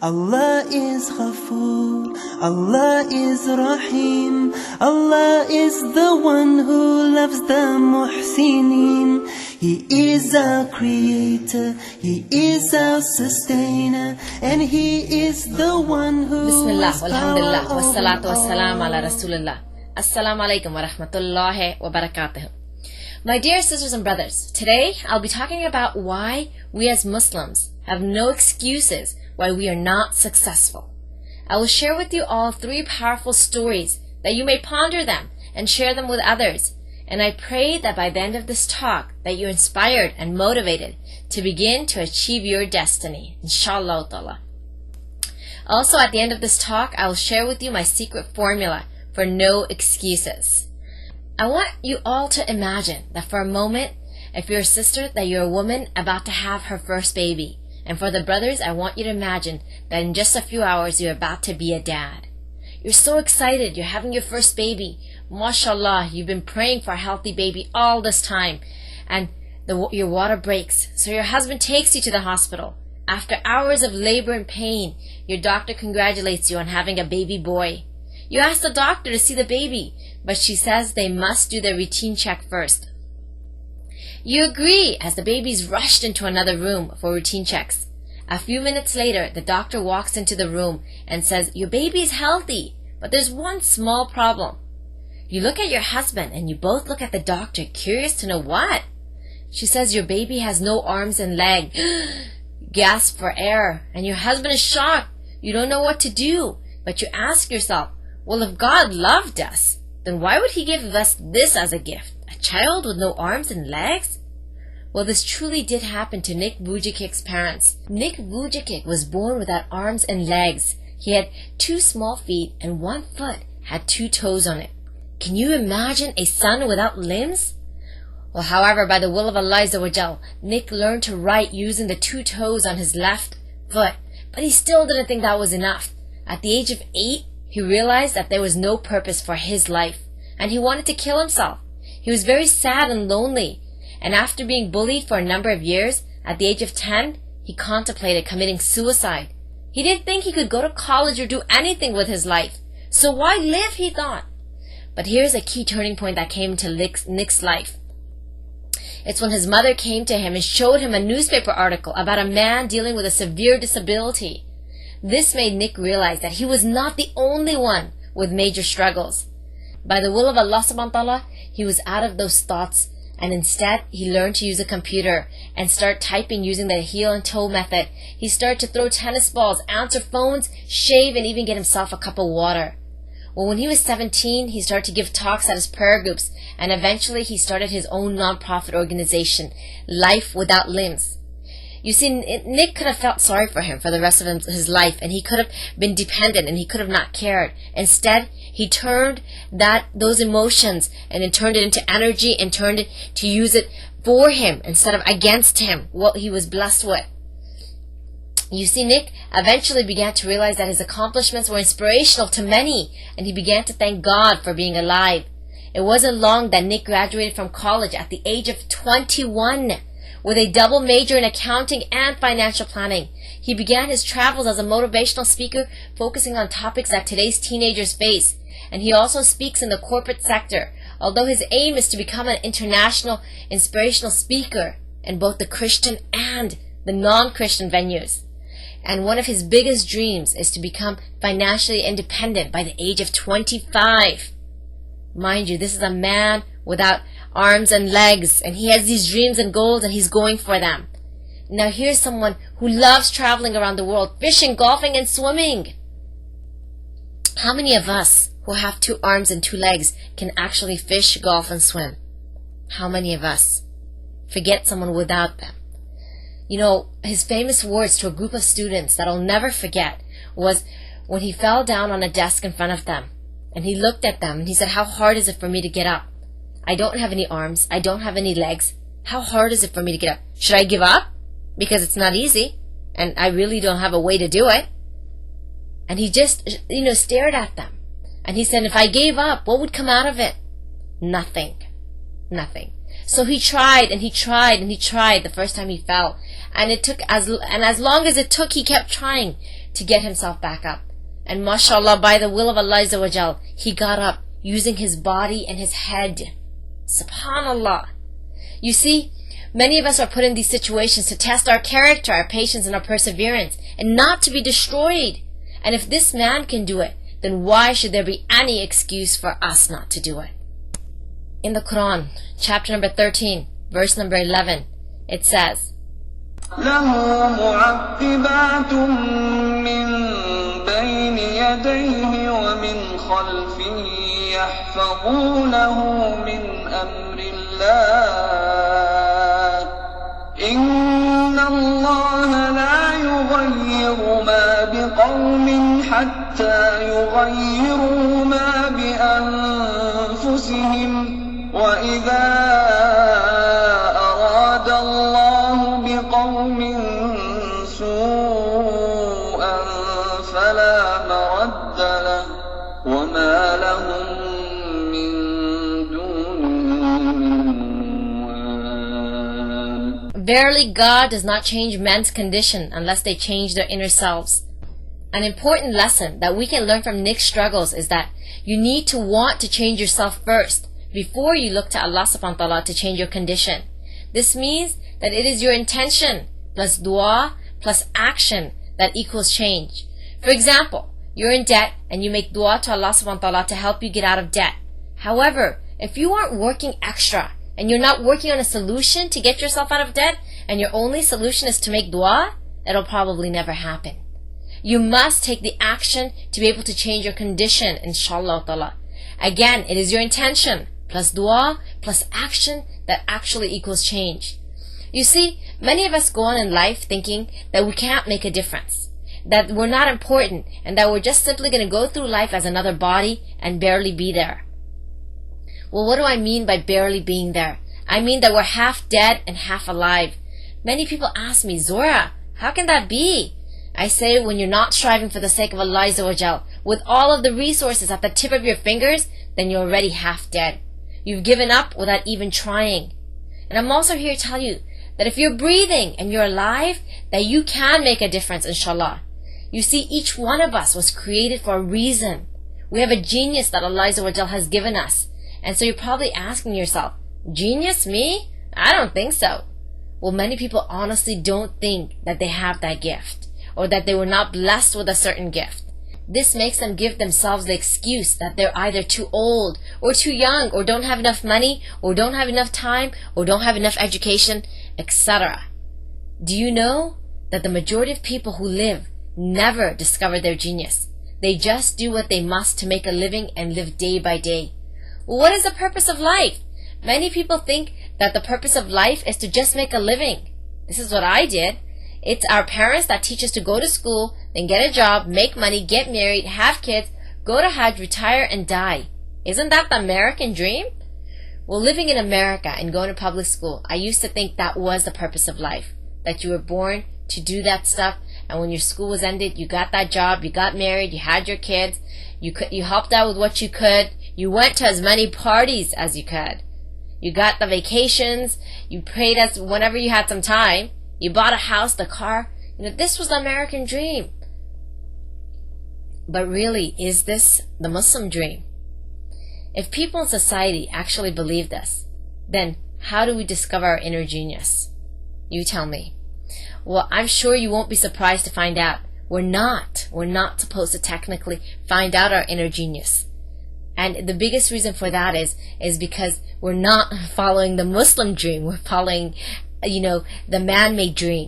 Allah is Ghafoor, Allah is Rahim, Allah is the one who loves the Muhsineen. He is our creator, He is our sustainer, and He is the one who Bismillah, walhamdulillah, wassalatu wassalam ala Rasulullah. Assalamu alaikum wa rahmatullahi wa barakatuh. My dear sisters and brothers, today I'll be talking about why we as Muslims have no excuses why we are not successful. I will share with you all 3 powerful stories that you may ponder them and share them with others. And I pray that by the end of this talk that you're inspired and motivated to begin to achieve your destiny, inshallah ta'ala. Also, at the end of this talk, I will share with you my secret formula for no excuses. I want you all to imagine that for a moment, if you're a sister, that you're a woman about to have her first baby. And for the brothers, I want you to imagine that in just a few hours, you're about to be a dad. You're so excited, you're having your first baby. MashaAllah, you've been praying for a healthy baby all this time. And your water breaks, so your husband takes you to the hospital. After hours of labor and pain, your doctor congratulates you on having a baby boy. You ask the doctor to see the baby, but she says they must do their routine check first. You agree as the baby's rushed into another room for routine checks. A few minutes later, the doctor walks into the room and says, "Your baby is healthy, but there's one small problem." You look at your husband and you both look at the doctor, curious to know what. She says, "Your baby has no arms and legs." Gasp for air, and your husband is shocked. You don't know what to do, but you ask yourself, well, if God loved us, then why would He give us this as a gift? A child with no arms and legs? Well, this truly did happen to Nick Vujicic's parents. Nick Vujicic was born without arms and legs. He had 2 small feet and 1 foot had 2 toes on it. Can you imagine a son without limbs? Well, however, by the will of Allah Azza wa Jal, Nick learned to write using the 2 toes on his left foot, but he still didn't think that was enough. At the age of 8, he realized that there was no purpose for his life, and he wanted to kill himself. He was very sad and lonely, and after being bullied for a number of years, at the age of 10, he contemplated committing suicide. He didn't think he could go to college or do anything with his life. So why live, he thought. But here's a key turning point that came into Nick's life. It's when his mother came to him and showed him a newspaper article about a man dealing with a severe disability. This made Nick realize that he was not the only one with major struggles. By the will of Allah subhanahu wa ta'ala, he was out of those thoughts, and instead he learned to use a computer and start typing using the heel and toe method. He started to throw tennis balls, answer phones, shave, and even get himself a cup of water. Well, when he was 17, he started to give talks at his prayer groups, and eventually he started his own non-profit organization, Life Without Limbs. You see, Nick could have felt sorry for him for the rest of his life, and he could have been dependent, and he could have not cared. Instead, he turned those emotions and then turned it into energy and turned it to use it for him instead of against him, what he was blessed with. You see, Nick eventually began to realize that his accomplishments were inspirational to many, and he began to thank God for being alive. It wasn't long that Nick graduated from college at the age of 21 with a double major in accounting and financial planning. He began his travels as a motivational speaker, focusing on topics that today's teenagers face. And he also speaks in the corporate sector, although his aim is to become an international inspirational speaker in both the Christian and the non-Christian venues. And one of his biggest dreams is to become financially independent by the age of 25. Mind you, this is a man without arms and legs, and he has these dreams and goals, and he's going for them. Now here's someone who loves traveling around the world, fishing, golfing, and swimming. How many of us who have 2 arms and 2 legs can actually fish, golf, and swim? How many of us? Forget someone without them. You know, his famous words to a group of students that I'll never forget was when he fell down on a desk in front of them, and he looked at them, and he said, "How hard is it for me to get up? I don't have any arms. I don't have any legs. How hard is it for me to get up? Should I give up? Because it's not easy, and I really don't have a way to do it." And he just, stared at them. And he said, if I gave up, what would come out of it? Nothing. Nothing. So he tried, and he tried, and he tried the first time he fell. And as long as it took, he kept trying to get himself back up. And mashallah, by the will of Allah Azza wa Jal, he got up using his body and his head. Subhanallah. You see, many of us are put in these situations to test our character, our patience, and our perseverance, and not to be destroyed. And if this man can do it, then why should there be any excuse for us not to do it? In the Quran, chapter number 13, verse number 11, it says, له معقبات من بين يديه ومن خلفه يحفظونه من أمر الله إن الله لا يغير ما بقوم حتى يغيروا ما بأنفسهم وإذا أراد الله بقوم سوءا فلا مرد له وما لهم من دونه من وال. Verily, God does not change men's condition unless they change their inner selves. An important lesson that we can learn from Nick's struggles is that you need to want to change yourself first before you look to Allah subhanahu wa ta'ala to change your condition. This means that it is your intention plus dua plus action that equals change. For example, you're in debt and you make dua to Allah subhanahu wa ta'ala to help you get out of debt. However, if you aren't working extra and you're not working on a solution to get yourself out of debt and your only solution is to make dua, that'll probably never happen. You must take the action to be able to change your condition, inshallah ta'ala. Again, it is your intention plus dua plus action that actually equals change. You see, many of us go on in life thinking that we can't make a difference, that we're not important, and that we're just simply going to go through life as another body and barely be there. Well, what do I mean by barely being there? I mean that we're half dead and half alive. Many people ask me, Zora, how can that be? I say, when you're not striving for the sake of Allah Azza wa Jal, with all of the resources at the tip of your fingers, then you're already half dead. You've given up without even trying. And I'm also here to tell you that if you're breathing and you're alive, that you can make a difference, inshallah. You see, each one of us was created for a reason. We have a genius that Allah Azza wa Jal has given us. And so you're probably asking yourself, genius, me? I don't think so. Well, many people honestly don't think that they have that gift, or that they were not blessed with a certain gift. This makes them give themselves the excuse that they're either too old, or too young, or don't have enough money, or don't have enough time, or don't have enough education, etc. Do you know that the majority of people who live never discover their genius? They just do what they must to make a living and live day by day. Well, what is the purpose of life? Many people think that the purpose of life is to just make a living. This is what I did. It's our parents that teach us to go to school, then get a job, make money, get married, have kids, go to Hajj, retire, and die. Isn't that the American dream? Well, living in America and going to public school, I used to think that was the purpose of life. That you were born to do that stuff, and when your school was ended, you got that job, you got married, you had your kids, you helped out with what you could, you went to as many parties as you could. You got the vacations, you prayed as whenever you had some time, you bought a house, the car. This was the American dream. But really, is this the Muslim dream? If people in society actually believe this, then how do we discover our inner genius? You tell me. Well, I'm sure you won't be surprised to find out we're not supposed to technically find out our inner genius. And the biggest reason for that is because we're not following the Muslim dream. We're following, the man-made dream.